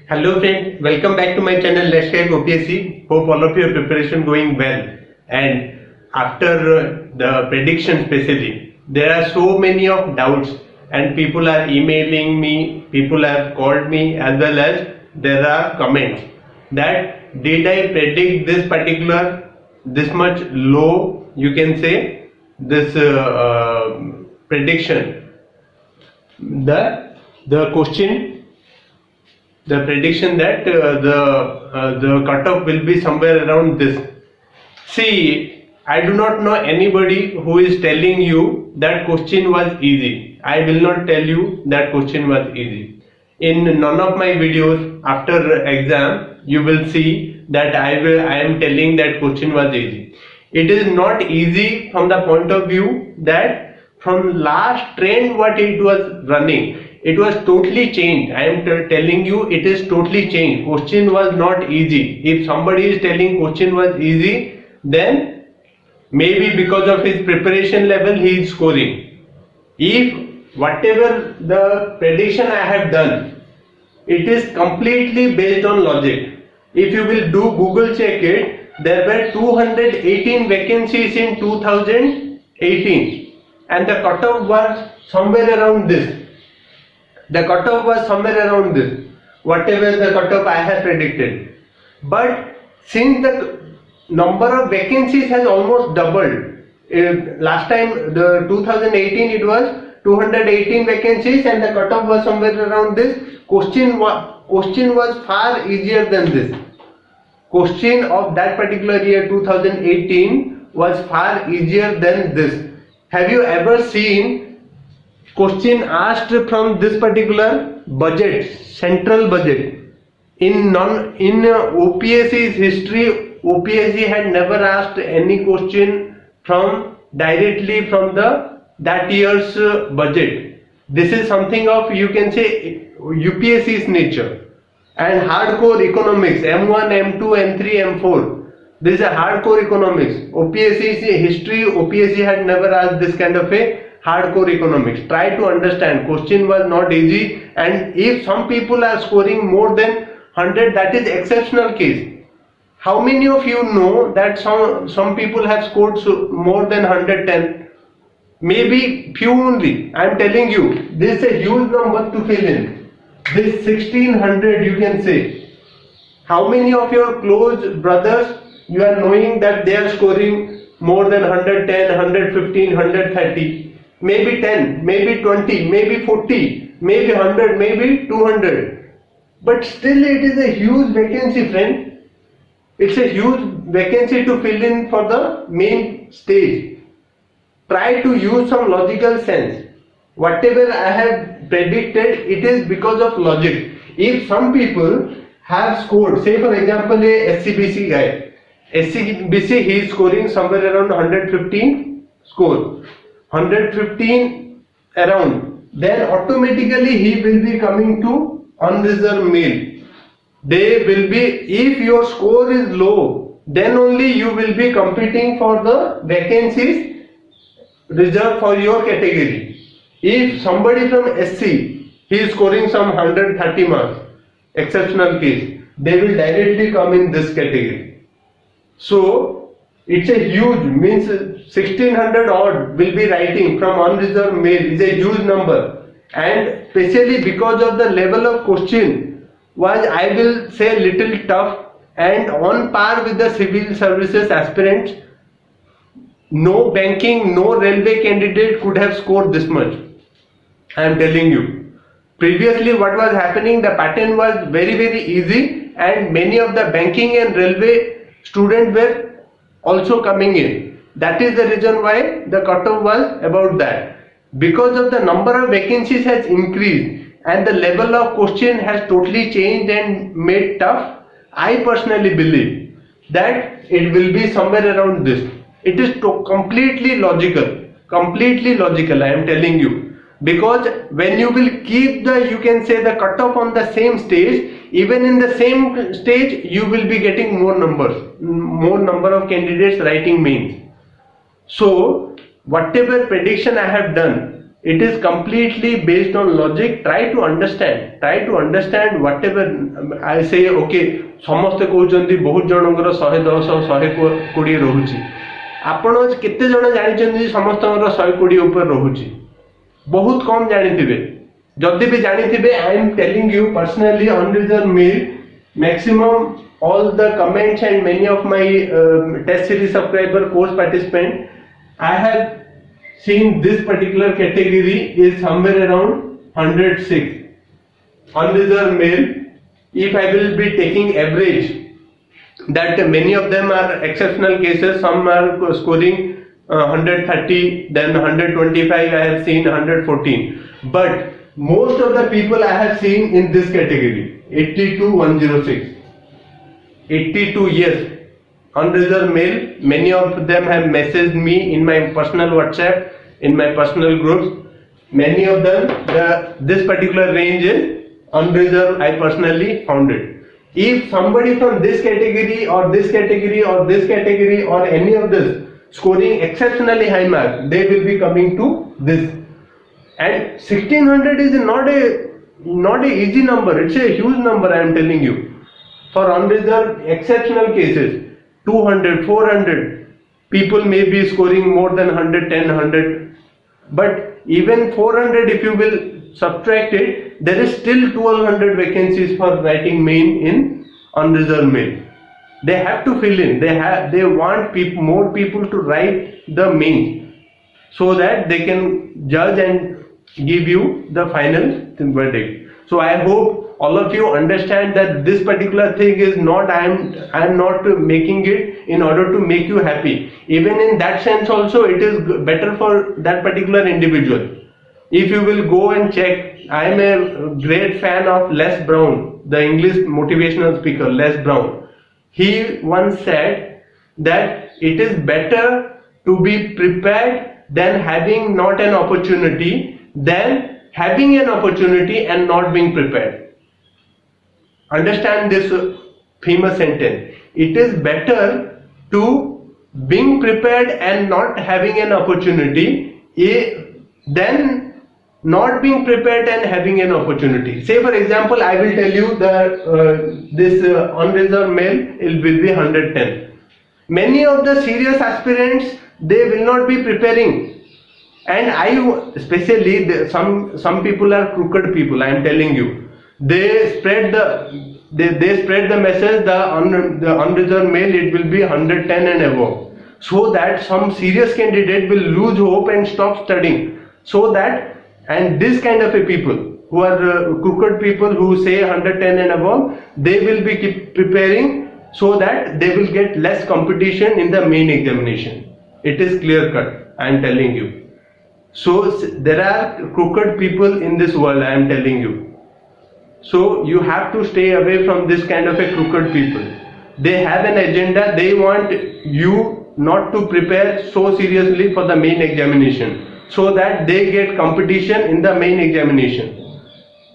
Hello friend, welcome back to my channel. Let's Crack OPSC. Hope all of your preparation going well. And after the prediction especially, there are so many of doubts and people are emailing me, people have called me, as well as there are comments that did I predict this particular this much low, you can say, this prediction. The question, the prediction that the cutoff will be somewhere around this. See, I do not know anybody who is telling you that question was easy. I will not tell you that question was easy. In none of my videos after exam, you will see that I am telling that question was easy. It is not easy from the point of view that from last trend what it was running, it was totally changed. I am telling you, it is totally changed. Question was not easy. If somebody is telling question was easy, then maybe because of his preparation level he is scoring. If whatever the prediction I have done, it is completely based on logic. If you will do Google check it, there were 218 vacancies in 2018 and the cutoff was somewhere around this. The cutoff was somewhere around this, whatever the cutoff I have predicted. But since the number of vacancies has almost doubled, last time the 2018 it was 218 vacancies and the cutoff was somewhere around this. Question was far easier than this. Question of that particular year 2018 was far easier than this. Have you ever seen question asked from this particular budget, central budget? In OPSC's history, OPSC had never asked any question from directly from that year's budget. This is something of, you can say, UPSC's nature. And hardcore economics, M1, M2, M3, M4. This is a hardcore economics. OPSC's history, OPSC had never asked this kind of a hardcore economics. Try to understand, question was not easy, and if some people are scoring more than 100, that is exceptional case. How many of you know that some people have scored more than 110? Maybe few only. I am telling you, this is a huge number to fill in. This 1600, you can say. How many of your close brothers you are knowing that they are scoring more than 110, 115, 130? Maybe 10, maybe 20, maybe 40, maybe 100, maybe 200. But still it is a huge vacancy, friend. It's a huge vacancy to fill in for the main stage. Try to use some logical sense. Whatever I have predicted, it is because of logic. If some people have scored, say for example a SCBC guy, SCBC he is scoring somewhere around 115 score, 115 around, then automatically he will be coming to unreserved male. They will be, if your score is low, then only you will be competing for the vacancies reserved for your category. If somebody from SC, he is scoring some 130 marks, exceptional case, they will directly come in this category. So it's a huge, means 1600 odd will be writing from unreserved male is a huge number, and especially because of the level of question was, I will say, little tough and on par with the civil services aspirants. No banking, no railway candidate could have scored this much. I am telling you. Previously what was happening, the pattern was very easy and many of the banking and railway students were also coming in. That is the reason why the cutoff was about that. Because of the number of vacancies has increased and the level of question has totally changed and made tough, I personally believe that it will be somewhere around this. It is completely logical, I am telling you. Because when you will keep the, you can say, the cutoff on the same stage, even in the same stage you will be getting more number of candidates writing mains. So whatever prediction I have done, it is completely based on logic. Try to understand whatever I say. Okay, ସମସ୍ତେ କହୁଛନ୍ତି ବହୁତ ଜଣଙ୍କର 110 120 ରହୁଛି, ଆପଣ କେତେ ଜଣ ଜାଣିଛନ୍ତି ସମସ୍ତଙ୍କର 120 ଉପରେ ରହୁଛି? ବହୁତ କମ ଜାଣିଥିବେ। ଯଦି ବି ଜାଣିଥିବେ, I am telling you personally, unreserved mail, maximum all the comments and many of my test series subscriber course participant, I have seen this particular category is somewhere around 106 unreserved mail. If I will be taking average, that many of them are exceptional cases, some are scoring 130, then 125, I have seen 114, but most of the people I have seen in this category 82 106 82, yes, unreserved mail. Many of them have messaged me in my personal WhatsApp, in my personal groups. Many of them, this particular range is unreserved. I personally found it. If somebody from this category or this category or this category or any of this scoring exceptionally high mark, they will be coming to this. And 1600 is not a easy number. It's a huge number, I am telling you. For unreserved exceptional cases, 200, 400 people may be scoring more than 110, 100. But even 400, if you will subtract it, there is still 1200 vacancies for writing main in unreserved mail. They have to fill in. They want more people to write the main, so that they can judge and give you the final verdict. So I hope all of you understand that this particular thing is not, I am not making it in order to make you happy. Even in that sense also, it is better for that particular individual. If you will go and check, I am a great fan of Les Brown, the English motivational speaker, Les Brown. He once said that it is better to be prepared than having not an opportunity, than having an opportunity and not being prepared. Understand this famous sentence. It is better to being prepared and not having an opportunity than not being prepared and having an opportunity. Say for example, I will tell you that this unreserved mail will be 110. Many of the serious aspirants, they will not be preparing. And especially some people are crooked people, I am telling you. They spread the message, the unreserved mail, it will be 110 and above, so that some serious candidate will lose hope and stop studying. So that, and this kind of a people who are crooked people who say 110 and above, they will be keep preparing, so that they will get less competition in the main examination. It is clear cut, I am telling you. So there are crooked people in this world, I am telling you. So you have to stay away from this kind of a crooked people. They have an agenda. They want you not to prepare so seriously for the main examination, so that they get competition in the main examination.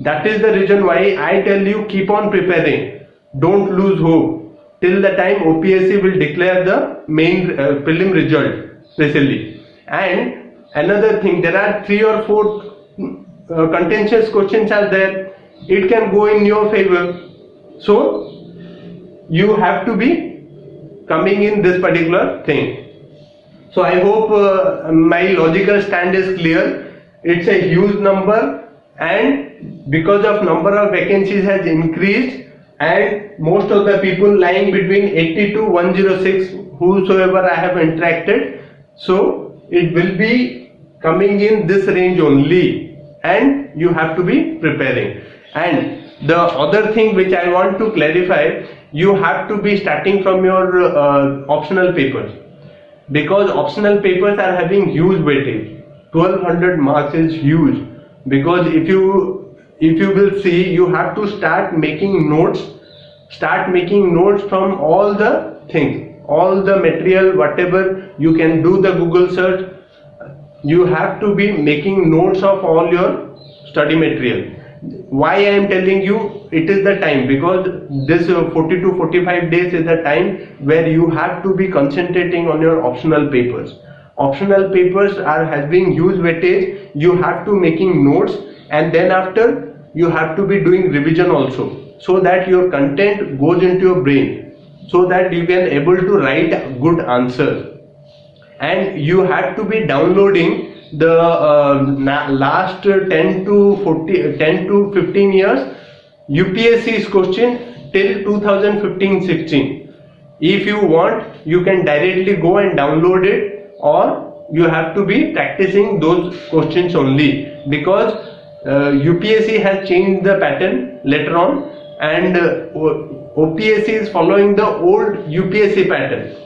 That is the reason why I tell you, keep on preparing. Don't lose hope till the time OPSC will declare the main prelim result, especially. And another thing, there are 3 or 4 contentious questions are there. It can go in your favor. So you have to be coming in this particular thing. So I hope my logical stand is clear. It's a huge number, and because of number of vacancies has increased, and most of the people lying between 80 to 106, whosoever I have interacted, so it will be coming in this range only, and you have to be preparing. And the other thing which I want to clarify, you have to be starting from your optional papers, because optional papers are having huge weightage. 1200 marks is huge, because if you will see, you have to start making notes from all the things, all the material, whatever you can do the Google search. You have to be making notes of all your study material. Why I am telling you it is the time, because this 40 to 45 days is the time where you have to be concentrating on your optional papers. optional papers are having huge weightage, you have to making notes, and then after you have to be doing revision also, so that your content goes into your brain, so that you can able to write good answers. And you have to be downloading the last 10 to 15 years UPSC's question till 2015-16. If you want, you can directly go and download it, or you have to be practicing those questions only, because UPSC has changed the pattern later on, and OPSC is following the old UPSC pattern.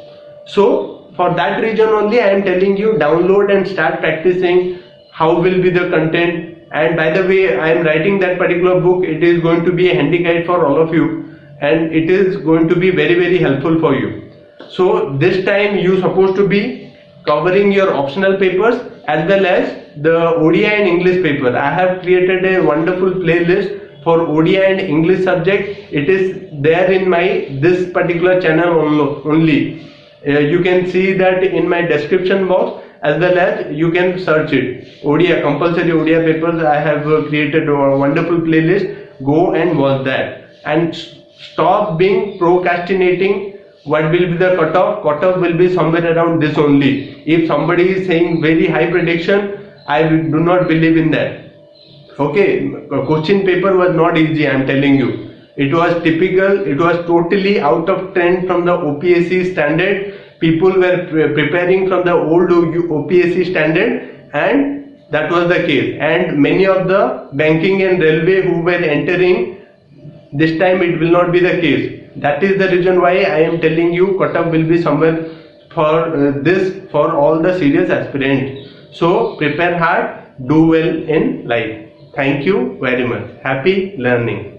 So for that reason only I am telling you, download and start practicing how will be the content. And by the way, I am writing that particular book, it is going to be a handy guide for all of you, and it is going to be very, very helpful for you. So this time you supposed to be covering your optional papers as well as the ODI and English paper. I have created a wonderful playlist for ODI and English subject. It is there in my this particular channel only. You can see that in my description box, as well as you can search it. ODI, compulsory ODI papers, I have created a wonderful playlist. Go and watch that, and stop being procrastinating. What will be the cutoff? Cutoff will be somewhere around this only. If somebody is saying very high prediction, I do not believe in that. Okay, question paper was not easy, I am telling you. It was typical, it was totally out of trend from the OPSC standard. People were preparing from the old OPSC standard, and that was the case. And many of the banking and railway who were entering, this time it will not be the case. That is the reason why I am telling you cutoff will be somewhere for this, for all the serious aspirants. So prepare hard, do well in life. Thank you very much. Happy learning.